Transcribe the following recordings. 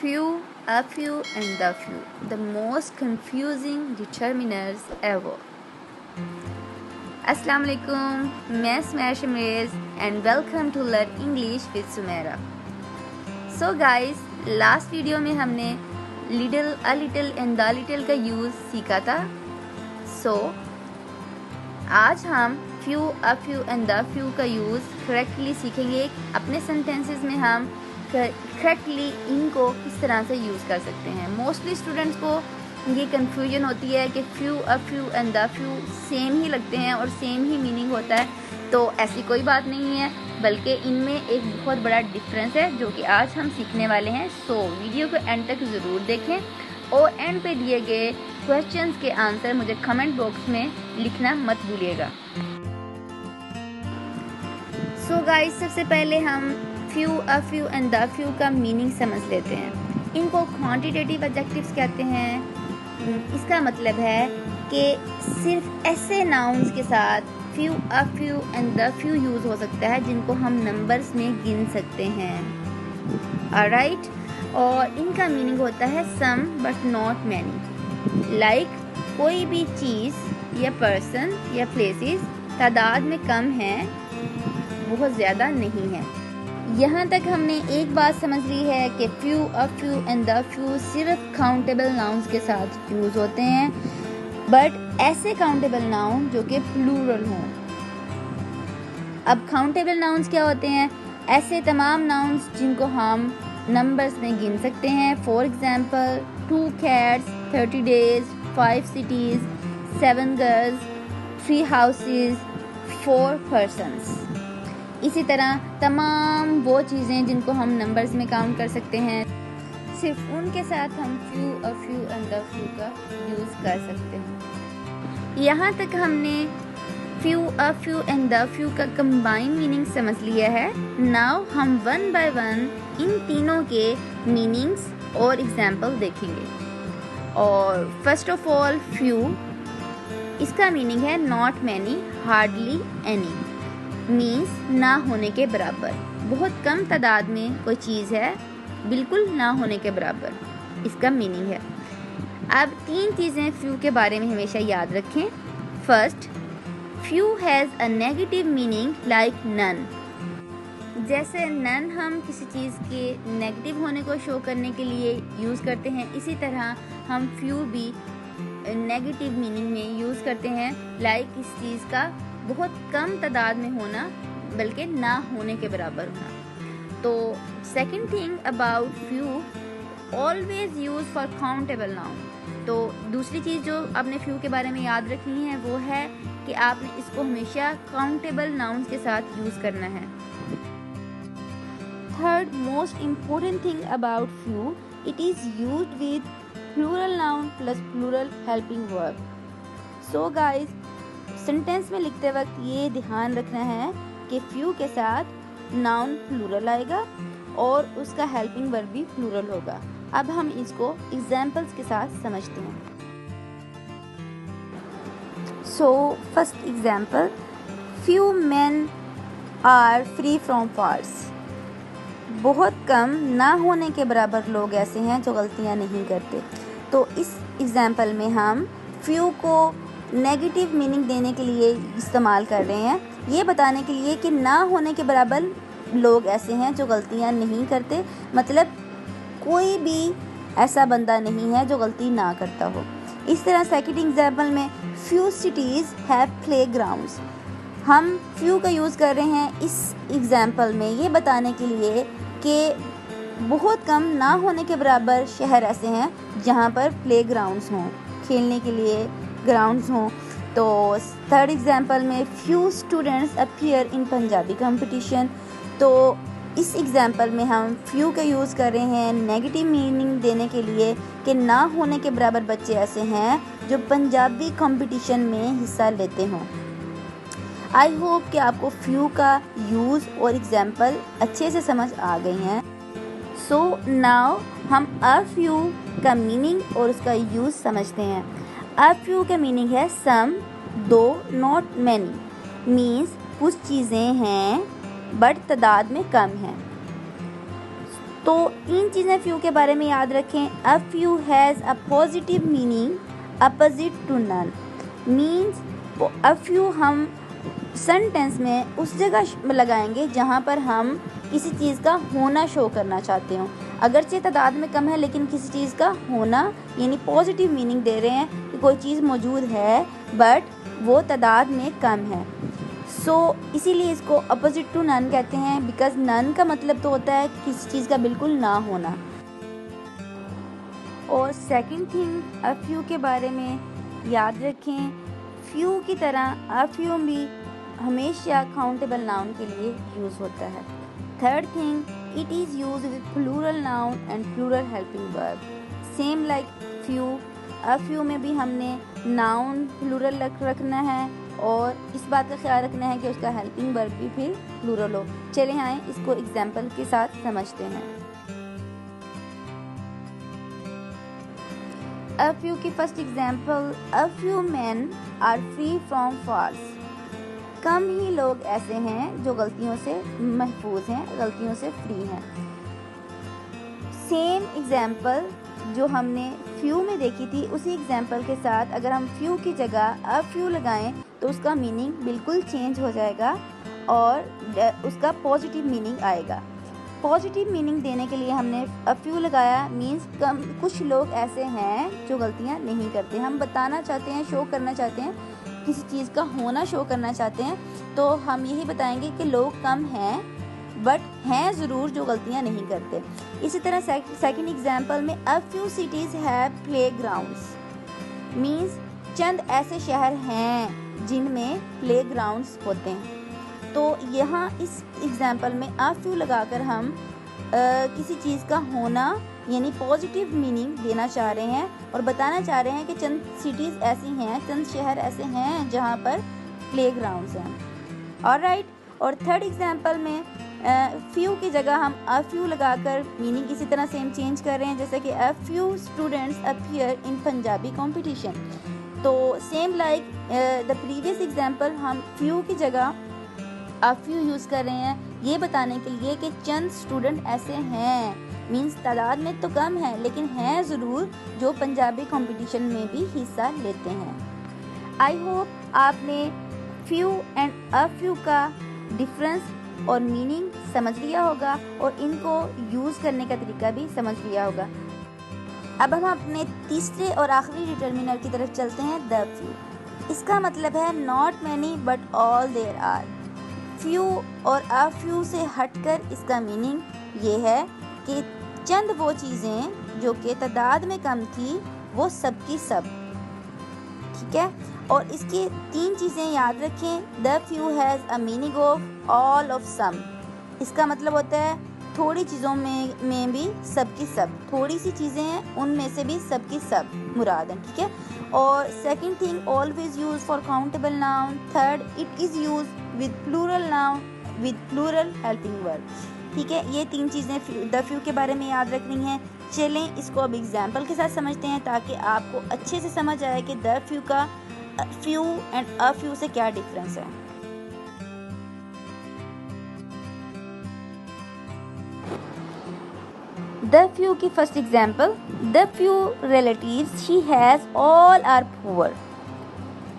few, a few, and the few, the most confusing determiners ever. अस्सलाम वालेकुम, मैं Sumaira Shamrez and welcome to learn English with Sumaira. So guys, last video में हमने little, a little and the little का use सीखा था। So आज हम few, a few and the few का यूज़ करेक्टली सीखेंगे। अपने सेंटेंसेस में हम करेक्टली इनको किस तरह से यूज़ कर सकते हैं। मोस्टली स्टूडेंट्स को ये कन्फ्यूजन होती है कि few, a few and the few same ही लगते हैं और सेम ही मीनिंग होता है। तो ऐसी कोई बात नहीं है, बल्कि इनमें एक बहुत बड़ा डिफरेंस है जो कि आज हम सीखने वाले हैं। सो वीडियो को एंड तक ज़रूर देखें और एंड पे दिए गए क्वेश्चंस के आंसर मुझे कमेंट बॉक्स में लिखना मत भूलिएगा। सो गाइस, सबसे पहले हम few, a few and the few का मीनिंग समझ लेते हैं। इनको क्वांटिटेटिव एडजेक्टिव्स कहते हैं। इसका मतलब है कि सिर्फ ऐसे नाउन्स के साथ few, a few and the few use हो सकता है जिनको हम नंबर्स में गिन सकते हैं। ऑलराइट, और इनका मीनिंग होता है सम बट नॉट मैनी। लाइक कोई भी चीज़ या पर्सन या प्लेसेस तादाद में कम है, बहुत ज़्यादा नहीं है। यहाँ तक हमने एक बात समझ ली है कि few, a few and the few सिर्फ काउंटेबल नाउन्स के साथ यूज़ होते हैं, बट ऐसे काउंटेबल नाउन जो कि प्लूरल हों। अब काउंटेबल नाउन्स क्या होते हैं? ऐसे तमाम नाउन्स जिनको हम नंबर्स में गिन सकते हैं। For example 2 cats, 30 days, 5 cities, 7 girls, 3 houses, 4 persons। इसी तरह तमाम वो चीज़ें जिनको हम नंबर्स में काउंट कर सकते हैं, सिर्फ उनके साथ हम few, a few and the few का यूज़ कर सकते हैं। यहाँ तक हमने few, a few and the few का कंबाइन मीनिंग समझ लिया है। नाउ हम वन बाय वन इन तीनों के मीनिंग्स और एग्जाम्पल देखेंगे। और फर्स्ट ऑफ ऑल फ्यू, इसका मीनिंग है not many, hardly any. Means ना होने के बराबर, बहुत कम तादाद में कोई चीज़ है, बिल्कुल ना होने के बराबर, इसका मीनिंग है। अब 3 चीज़ें फ्यू के बारे में हमेशा याद रखें। First, few has a negative meaning like none. जैसे नन हम किसी चीज़ के नेगेटिव होने को शो करने के लिए यूज़ करते हैं, इसी तरह हम फ्यू भी नेगेटिव मीनिंग में यूज़ करते हैं। लाइक इस चीज़ का बहुत कम तादाद में होना, बल्कि ना होने के बराबर होना। तो second thing about few, always use for countable noun. तो दूसरी चीज़ जो आपने फ्यू के बारे में याद रखनी है वो है कि आपने इसको हमेशा काउंटेबल नाउन्स के साथ यूज़ करना है। Third most important thing about few, it is used with plural noun plus plural helping verb. So guys, sentence में लिखते वक्त ये ध्यान रखना है कि फ्यू के साथ नाउन प्लूरल आएगा और उसका हेल्पिंग वर्ब भी प्लूरल होगा। अब हम इसको एग्जाम्पल्स के साथ समझते हैं। So first example, few men are free from faults. बहुत कम, ना होने के बराबर लोग ऐसे हैं जो गलतियां नहीं करते। तो इस एग्जाम्पल में हम फ्यू को नेगेटिव मीनिंग देने के लिए इस्तेमाल कर रहे हैं, ये बताने के लिए कि ना होने के बराबर लोग ऐसे हैं जो गलतियां नहीं करते। मतलब कोई भी ऐसा बंदा नहीं है जो गलती ना करता हो। इस तरह सेकंड एग्जाम्पल में few cities have play grounds. हम फ्यू का यूज़ कर रहे हैं इस एग्जाम्पल में ये बताने के लिए कि बहुत कम, ना होने के बराबर शहर ऐसे हैं जहाँ पर प्ले ग्राउंड्स हों, खेलने के लिए ग्राउंड्स हों। तो थर्ड एग्जाम्पल में few students appear in Punjabi competition. तो इस एग्जाम्पल में हम फ्यू का यूज़ कर रहे हैं नेगेटिव मीनिंग देने के लिए कि ना होने के बराबर बच्चे ऐसे हैं जो पंजाबी कंपटीशन में हिस्सा लेते हों। आई होप कि आपको फ्यू का यूज़ और एग्जाम्पल अच्छे से समझ आ गई हैं। सो नाउ हम अ फ्यू का मीनिंग और उसका यूज़ समझते हैं। अ फ्यू का मीनिंग है सम, दो, नॉट मैनी। मीन्स कुछ चीज़ें हैं बट तादाद में कम हैं। तो 3 चीज़ें फ्यू के बारे में याद रखें। A few has a positive meaning opposite to none. Means a few हम सेंटेंस में उस जगह लगाएंगे जहाँ पर हम किसी चीज़ का होना शो करना चाहते हो। अगरचे तादाद में कम है लेकिन किसी चीज़ का होना यानी पॉजिटिव मीनिंग दे रहे हैं कि कोई चीज़ मौजूद है बट वो तादाद में कम है। इसीलिए इसको अपोजिट टू नन कहते हैं, बिकॉज नन का मतलब तो होता है किसी चीज़ का बिल्कुल ना होना। और सेकंड थिंग अ फ्यू के बारे में याद रखें, फ्यू की तरह अ फ्यू भी हमेशा काउंटेबल नाउन के लिए यूज़ होता है। Third thing, it is used with plural noun and plural helping verb same like few. A few में भी हमने नाउन प्लूरल रखना है और इस बात का ख्याल रखना है कि उसका हेल्पिंग वर्ब भी फिर प्लूरल हो। चले आए इसको एग्जाम्पल के साथ समझते हैं। अ फ्यू की first example, a few man are free from faults. कम ही लोग ऐसे हैं जो गलतियों से महफूज हैं, गलतियों से फ्री हैं। सेम एग्जाम्पल जो हमने फ्यू में देखी थी उसी एग्जाम्पल के साथ अगर हम फ्यू की जगह अ फ्यू लगाएं तो उसका मीनिंग बिल्कुल चेंज हो जाएगा और उसका पॉजिटिव मीनिंग आएगा। पॉजिटिव मीनिंग देने के लिए हमने अ फ्यू लगाया, मीन्स कुछ लोग ऐसे हैं जो गलतियां नहीं करते। हम बताना चाहते हैं, शो करना चाहते हैं, किसी चीज़ का होना शो करना चाहते हैं, तो हम यही बताएंगे कि लोग कम हैं बट हैं ज़रूर जो गलतियां नहीं करते। इसी तरह सेकंड एग्जांपल में a few cities have playgrounds, means चंद ऐसे शहर हैं जिनमें प्लेग्राउंड्स होते हैं। तो यहाँ इस एग्जांपल में अ फ्यू लगाकर हम किसी चीज़ का होना यानी पॉजिटिव मीनिंग देना चाह रहे हैं और बताना चाह रहे हैं कि चंद सिटीज़ ऐसी हैं, चंद शहर ऐसे हैं जहाँ पर प्लेग्राउंड्स हैं। ऑलराइट। और थर्ड एग्जांपल में फ्यू की जगह हम अ फ्यू लगाकर मीनिंग इसी तरह सेम चेंज कर रहे हैं, जैसे कि a few students appear in Punjabi competition. तो same like the previous example हम फ्यू की जगह अ फ्यू यूज़ कर रहे हैं ये बताने के लिए कि चंद स्टूडेंट ऐसे हैं, मीन्स तादाद में तो कम है लेकिन हैं ज़रूर जो पंजाबी कंपटीशन में भी हिस्सा लेते हैं। आई होप आपने फ्यू एंड अ फ्यू का डिफरेंस और मीनिंग समझ लिया होगा और इनको यूज़ करने का तरीका भी समझ लिया होगा। अब हम अपने तीसरे और आखिरी डिटर्मिनर की तरफ चलते हैं, द फ्यू। इसका मतलब है not many but all there are. Few और अ फ्यू से हटकर इसका मीनिंग ये है कि चंद वो चीज़ें जो कि तादाद में कम थी वो सब की सब, ठीक है। और इसकी 3 चीज़ें याद रखें। The few has a meaning of all of some. इसका मतलब होता है थोड़ी चीज़ों में भी सब की सब, थोड़ी सी चीज़ें हैं उनमें से भी सब की सब मुराद है, ठीक है। और second thing, always use for countable noun. Third, it is use with plural noun with plural helping verb, ठीक है। ये 3 चीज़ें द फ्यू के बारे में याद रखनी है। चलें इसको अब एग्जाम्पल के साथ समझते हैं ताकि आपको अच्छे से समझ आए कि द फ्यू का फ्यू एंड अ फ्यू से क्या डिफरेंस है। द फ्यू की first example, the few relatives she has all are poor.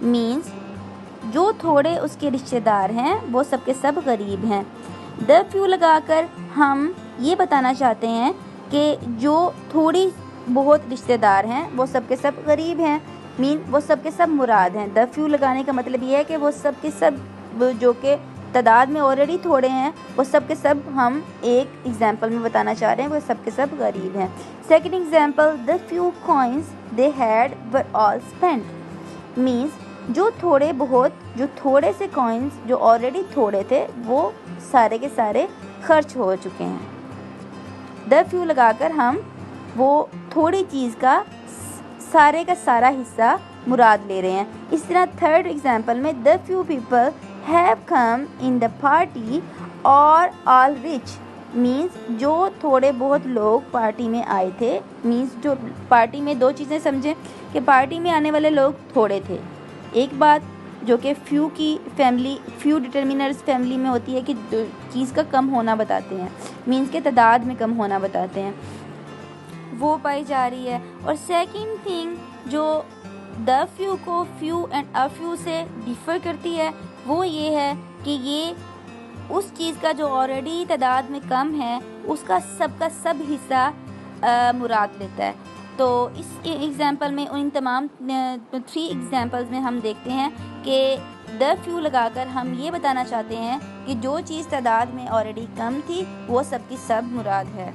Means जो थोड़े उसके रिश्तेदार हैं वो सब के सब गरीब हैं। द फ्यू लगाकर हम ये बताना चाहते हैं कि जो थोड़ी बहुत रिश्तेदार हैं वो सब के सब गरीब हैं, मीन वो सब के सब मुराद हैं। द फ्यू लगाने का मतलब ये है कि वो सब के सब जो कि तादाद में ऑलरेडी थोड़े हैं वो सब के सब हम एक एग्जांपल में बताना चाह रहे हैं वो सब के सब गरीब हैं। Second example, the few coins they had were all spent. Means जो थोड़े से कॉइन्स जो ऑलरेडी थोड़े थे वो सारे के सारे खर्च हो चुके हैं। द फ्यू लगाकर हम वो थोड़ी चीज़ का सारा हिस्सा मुराद ले रहे हैं। इस तरह थर्ड एग्जांपल में the few people have come in the party और ऑल रिच। मीन्स जो थोड़े बहुत लोग पार्टी में आए थे, मीन्स जो पार्टी में 2 चीज़ें समझें कि पार्टी में आने वाले लोग थोड़े थे एक बात, जो कि फ्यू डिटर्मिनर्स फैमिली में होती है कि चीज़ का कम होना बताते हैं, मीन्स के तादाद में कम होना बताते हैं, वो पाई जा रही है। और सेकंड थिंग जो द फ्यू को फ्यू एंड अ फ्यू से डिफ़र करती है वो ये है कि ये उस चीज़ का जो ऑलरेडी तादाद में कम है उसका सब हिस्सा मुराद लेता है। तो इस एग्ज़ाम्पल में उन तमाम 3 एग्ज़ाम्पल्स में हम देखते हैं कि द फ्यू लगाकर हम ये बताना चाहते हैं कि जो चीज़ तादाद में ऑलरेडी कम थी वो सब की सब मुराद है।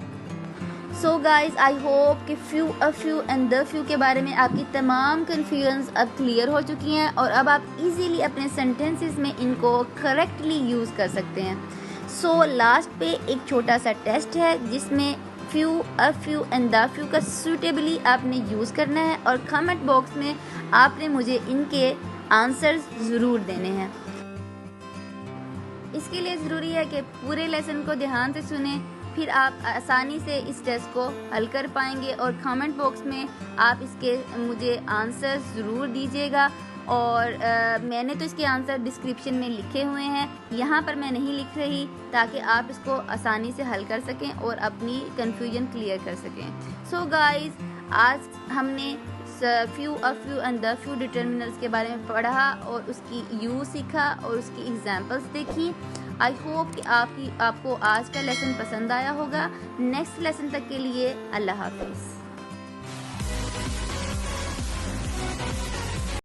सो गाइज आई होप कि few a few and the few के बारे में आपकी तमाम कन्फ्यूजन्स अब क्लियर हो चुकी हैं और अब आप इजीली अपने सेंटेंसेस में इनको करेक्टली यूज़ कर सकते हैं। सो लास्ट पे एक छोटा सा टेस्ट है जिसमें few a few and the few का सूटेबली आपने यूज़ करना है और कमेंट बॉक्स में आपने मुझे इनके आंसर्स ज़रूर देने हैं। इसके लिए ज़रूरी है कि पूरे लेसन को ध्यान से सुने, फिर आप आसानी से इस टेस्ट को हल कर पाएंगे और कमेंट बॉक्स में आप इसके मुझे आंसर ज़रूर दीजिएगा। और मैंने तो इसके आंसर डिस्क्रिप्शन में लिखे हुए हैं, यहाँ पर मैं नहीं लिख रही ताकि आप इसको आसानी से हल कर सकें और अपनी कन्फ्यूजन क्लियर कर सकें। सो गाइज़, आज हमने few a few and the few determiners के बारे में पढ़ा और उसकी यूज़ सीखा और उसकी एग्जांपल्स देखी। आई होप कि आपको आज का लेसन पसंद आया होगा। नेक्स्ट लेसन तक के लिए अल्लाह हाफिज़।